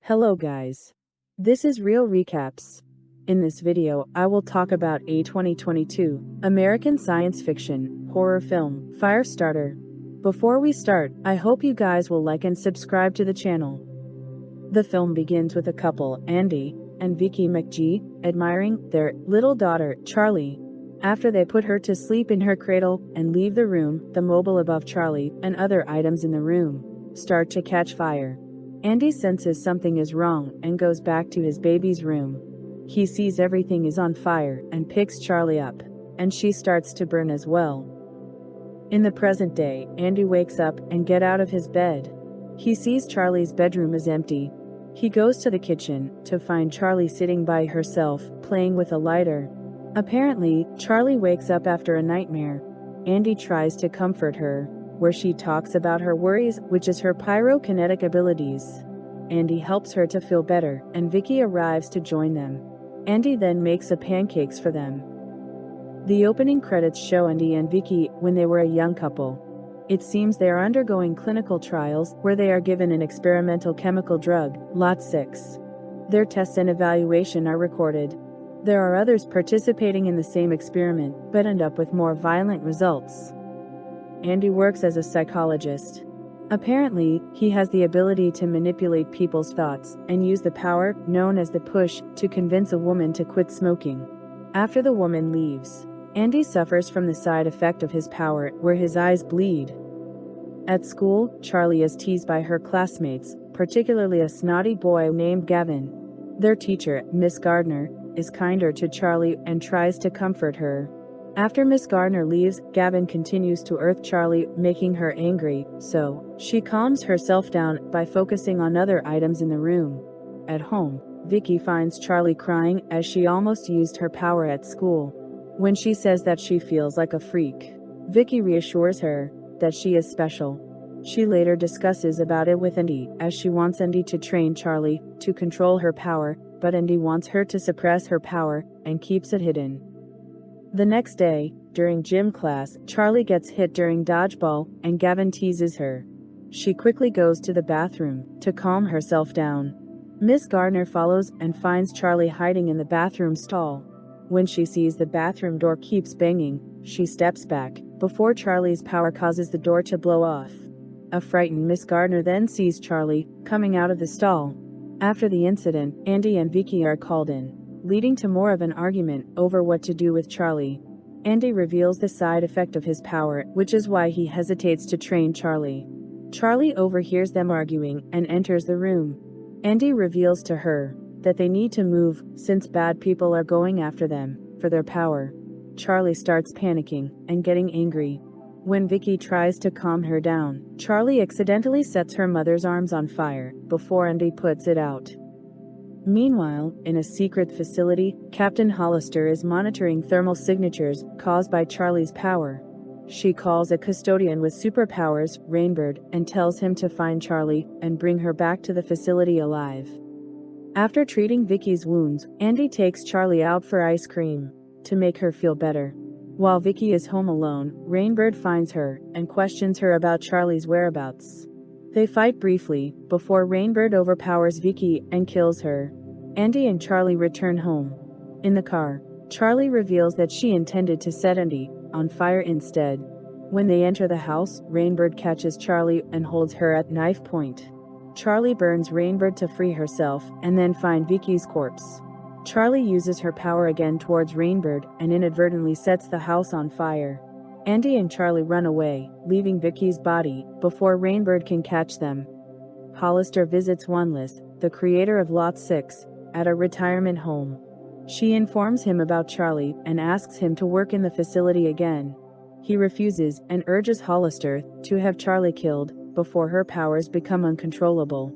Hello guys. This is Real Recaps. In this video, I will talk about a 2022 American science fiction horror film, Firestarter. Before we start, I hope you guys will like and subscribe to the channel. The film begins with a couple, Andy and Vicky McGee, admiring their little daughter, Charlie. After they put her to sleep in her cradle and leave the room, the mobile above Charlie and other items in the room start to catch fire. Andy senses something is wrong and goes back to his baby's room. He sees everything is on fire and picks Charlie up, and she starts to burn as well. In the present day, Andy wakes up and gets out of his bed. He sees Charlie's bedroom is empty. He goes to the kitchen to find Charlie sitting by herself, playing with a lighter. Apparently, Charlie wakes up after a nightmare. Andy tries to comfort her, where she talks about her worries, which is her pyrokinetic abilities. Andy helps her to feel better, and Vicky arrives to join them. Andy then makes pancakes for them. The opening credits show Andy and Vicky when they were a young couple. It seems they are undergoing clinical trials where they are given an experimental chemical drug, Lot 6. Their tests and evaluation are recorded. There are others participating in the same experiment, but end up with more violent results. Andy works as a psychologist. Apparently, he has the ability to manipulate people's thoughts and use the power, known as the push, to convince a woman to quit smoking. After the woman leaves, Andy suffers from the side effect of his power, where his eyes bleed. At school, Charlie is teased by her classmates, particularly a snotty boy named Gavin. Their teacher, Miss Gardner, is kinder to Charlie and tries to comfort her. After Miss Gardner leaves, Gavin continues to earth Charlie, making her angry, so she calms herself down by focusing on other items in the room. At home, Vicky finds Charlie crying as she almost used her power at school. When she says that she feels like a freak, Vicky reassures her that she is special. She later discusses about it with Andy, as she wants Andy to train Charlie to control her power, but Andy wants her to suppress her power and keeps it hidden. The next day, during gym class, Charlie gets hit during dodgeball, and Gavin teases her. She quickly goes to the bathroom to calm herself down. Miss Gardner follows and finds Charlie hiding in the bathroom stall. When she sees the bathroom door keeps banging, she steps back, before Charlie's power causes the door to blow off. A frightened Miss Gardner then sees Charlie coming out of the stall. After the incident, Andy and Vicky are called in, leading to more of an argument over what to do with Charlie. Andy reveals the side effect of his power, which is why he hesitates to train Charlie. Charlie overhears them arguing and enters the room. Andy reveals to her that they need to move since bad people are going after them for their power. Charlie starts panicking and getting angry. When Vicky tries to calm her down, Charlie accidentally sets her mother's arms on fire before Andy puts it out. Meanwhile, in a secret facility, Captain Hollister is monitoring thermal signatures caused by Charlie's power. She calls a custodian with superpowers, Rainbird, and tells him to find Charlie and bring her back to the facility alive. After treating Vicky's wounds, Andy takes Charlie out for ice cream to make her feel better. While Vicky is home alone, Rainbird finds her and questions her about Charlie's whereabouts. They fight briefly, before Rainbird overpowers Vicky and kills her. Andy and Charlie return home. In the car, Charlie reveals that she intended to set Andy on fire instead. When they enter the house, Rainbird catches Charlie and holds her at knife point. Charlie burns Rainbird to free herself and then find Vicky's corpse. Charlie uses her power again towards Rainbird and inadvertently sets the house on fire. Andy and Charlie run away, leaving Vicky's body before Rainbird can catch them. Hollister visits Wanless, the creator of Lot 6, at a retirement home. She informs him about Charlie and asks him to work in the facility again. He refuses and urges Hollister to have Charlie killed before her powers become uncontrollable.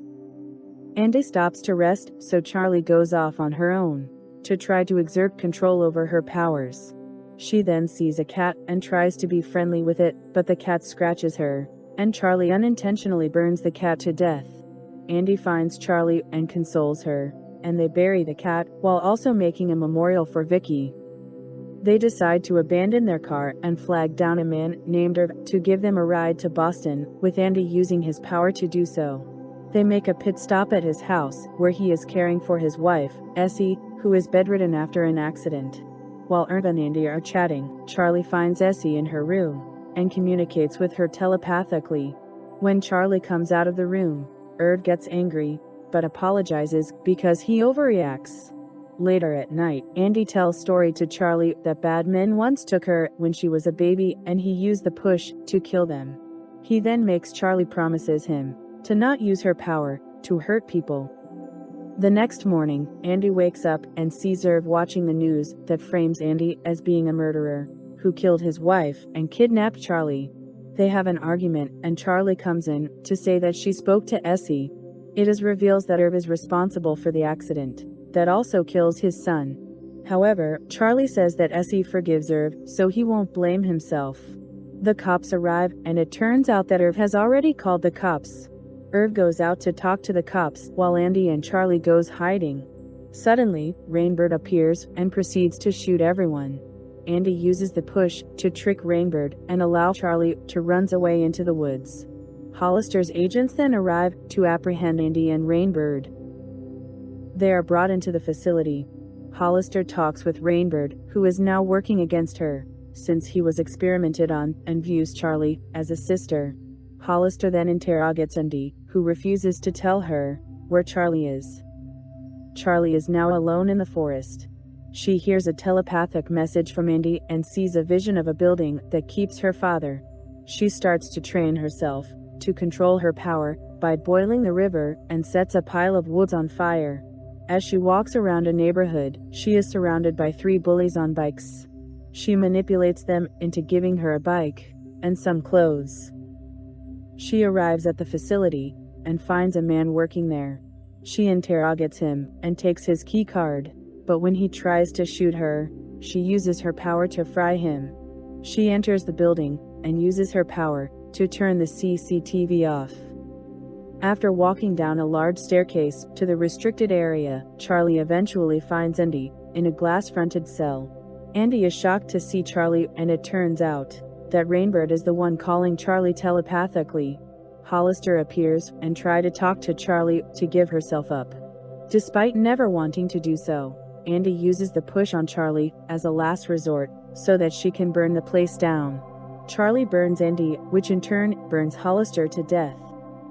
Andy stops to rest, so Charlie goes off on her own to try to exert control over her powers. She then sees a cat and tries to be friendly with it, but the cat scratches her, and Charlie unintentionally burns the cat to death. Andy finds Charlie and consoles her, and they bury the cat, while also making a memorial for Vicky. They decide to abandon their car and flag down a man named Irv to give them a ride to Boston, with Andy using his power to do so. They make a pit stop at his house, where he is caring for his wife, Essie, who is bedridden after an accident. While Irv and Andy are chatting, Charlie finds Essie in her room and communicates with her telepathically. When Charlie comes out of the room, Irv gets angry, but apologizes because he overreacts. Later at night, Andy tells story to Charlie that bad men once took her when she was a baby and he used the push to kill them. He then makes Charlie promises him to not use her power to hurt people. The next morning, Andy wakes up and sees Irv watching the news that frames Andy as being a murderer who killed his wife and kidnapped Charlie. They have an argument and Charlie comes in to say that she spoke to Essie. It is revealed that Irv is responsible for the accident that also kills his son. However, Charlie says that Essie forgives Irv, so he won't blame himself. The cops arrive and it turns out that Irv has already called the cops. Irv goes out to talk to the cops while Andy and Charlie goes hiding. Suddenly, Rainbird appears and proceeds to shoot everyone. Andy uses the push to trick Rainbird and allow Charlie to run away into the woods. Hollister's agents then arrive to apprehend Andy and Rainbird. They are brought into the facility. Hollister talks with Rainbird, who is now working against her, since he was experimented on and views Charlie as a sister. Hollister then interrogates Andy, who refuses to tell her where Charlie is. Charlie is now alone in the forest. She hears a telepathic message from Andy and sees a vision of a building that keeps her father. She starts to train herself to control her power by boiling the river and sets a pile of woods on fire. As she walks around a neighborhood, she is surrounded by 3 bullies on bikes. She manipulates them into giving her a bike and some clothes. She arrives at the facility and finds a man working there. She interrogates him and takes his key card, but when he tries to shoot her, she uses her power to fry him. She enters the building and uses her power to turn the CCTV off. After walking down a large staircase to the restricted area, Charlie eventually finds Andy in a glass-fronted cell. Andy is shocked to see Charlie and it turns out that Rainbird is the one calling Charlie telepathically. Hollister appears and tries to talk to Charlie to give herself up. Despite never wanting to do so, Andy uses the push on Charlie as a last resort so that she can burn the place down. Charlie burns Andy, which in turn burns Hollister to death.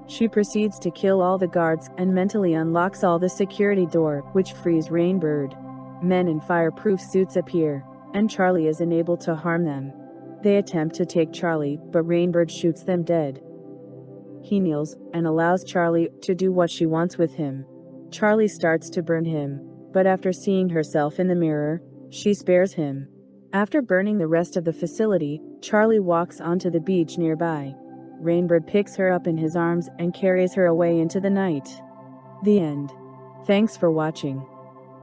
She proceeds to kill all the guards and mentally unlocks all the security door, which frees Rainbird. Men in fireproof suits appear, and Charlie is unable to harm them. They attempt to take Charlie, but Rainbird shoots them dead. He kneels and allows Charlie to do what she wants with him. Charlie starts to burn him, but after seeing herself in the mirror, she spares him. After burning the rest of the facility, Charlie walks onto the beach nearby. Rainbird picks her up in his arms and carries her away into the night. The end. Thanks for watching.